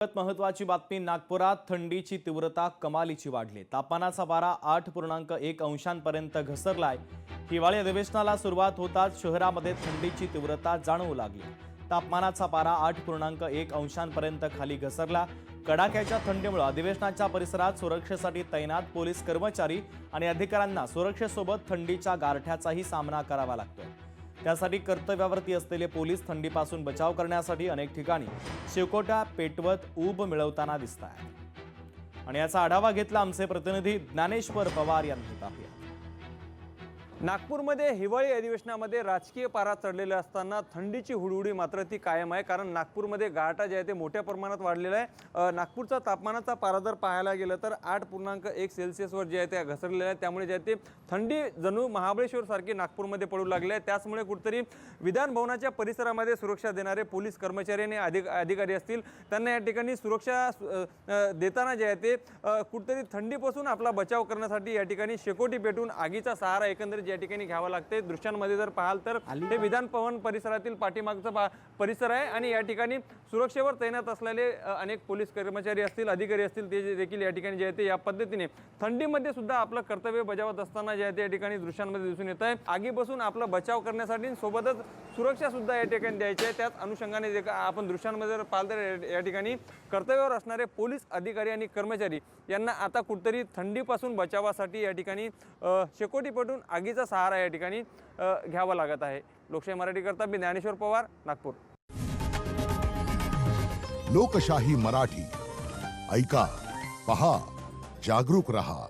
महत्त्वाची बातमी नागपुरात थंडीची तीव्रता कमालीची वाढली। तापमानाचा पारा 8.1 अंशांपर्यंत घसरलाय। हिवाळी अधिवेशनाला सुरुवात होताच शहरामध्ये थंडीची तीव्रता जाणवू लागली। तापमानाचा पारा 8.1 अंशांपर्यंत खाली घसरला। कडाक्याच्या थंडीमुळे अधिवेशनाच्या परिसरात सुरक्षेसाठी तैनात पोलीस कर्मचारी आणि अधिकाऱ्यांना सुरक्षेसोबत थंडीच्या गारठ्याचाही सामना करावा लागतोय। त्यासाठी कर्तव्यावरती असलेले पोलीस थंडीपासून बचाव करण्यासाठी अनेक ठिकाणी शेकोट्या पेटवत ऊब मिळवताना दिसतात। आणि याचा आढावा घेतला आमचे प्रतिनिधी ज्ञानेश्वर पवार यांनी। पाहूया। नागपूरमध्ये हिवाळी अधिवेशनामध्ये राजकीय पारा चढलेला असताना थंडीची हुडहुडी मात्र ती कायम आहे। कारण नागपूरमध्ये गारठा जे आहे ते मोठ्या प्रमाणात वाढलेला आहे। नागपूरचा तापमानाचा पारा जर पाहायला गेलं तर 8.1 सेल्सिअसवर जे आहे ते घसरलेलं आहे। त्यामुळे जे आहे ते थंडी जणू महाबळेश्वर सारखी नागपूरमध्ये पडू लागली आहे। त्याचमुळे कुठेतरी विधान भवनाच्या परिसरामध्ये सुरक्षा देणारे पोलीस कर्मचारी आणि अधिकारी असतील त्यांना या ठिकाणी सुरक्षा देताना जे आहे ते कुठेतरी थंडीपासून आपला बचाव करण्यासाठी या ठिकाणी शेकोटी पेटून आगीचा सहारा एकंदरीत या ठिकाणी घ्यावा लागते। दृश्यांमध्ये जर पाहाल तर हे विधान भवन परिसरातील पाठीमागचा परिसर आहे आणि या ठिकाणी सुरक्षेवर तैनात असलेले अनेक पोलीस कर्मचारी असतील अधिकारी असतील ते देखील या ठिकाणी जे आहे ते या पद्धतीने थंडीमध्ये सुद्धा आपलं कर्तव्य बजावत असताना जे आहे ते या ठिकाणी दृश्यांमध्ये दिसून येत आहे। आगीपासून आपला बचाव करण्यासाठी सोबतच सुरक्षा सुद्धा या ठिकाणी द्यायची आहे। त्याच अनुषंगाने आपण दृश्यांमध्ये जर पाहाल तर या ठिकाणी कर्तव्यावर असणारे पोलीस अधिकारी आणि कर्मचारी यांना आता कुठेतरी थंडीपासून बचावासाठी या ठिकाणी शेकोटी पेटून आगीचा सहारा या ठिकाणी घ्यावा लागत आहे। लोकशाही मराठी करता मी ज्ञानेश्वर पवार, नागपूर। लोकशाही मराठी ऐका, पहा, जागरूक रहा।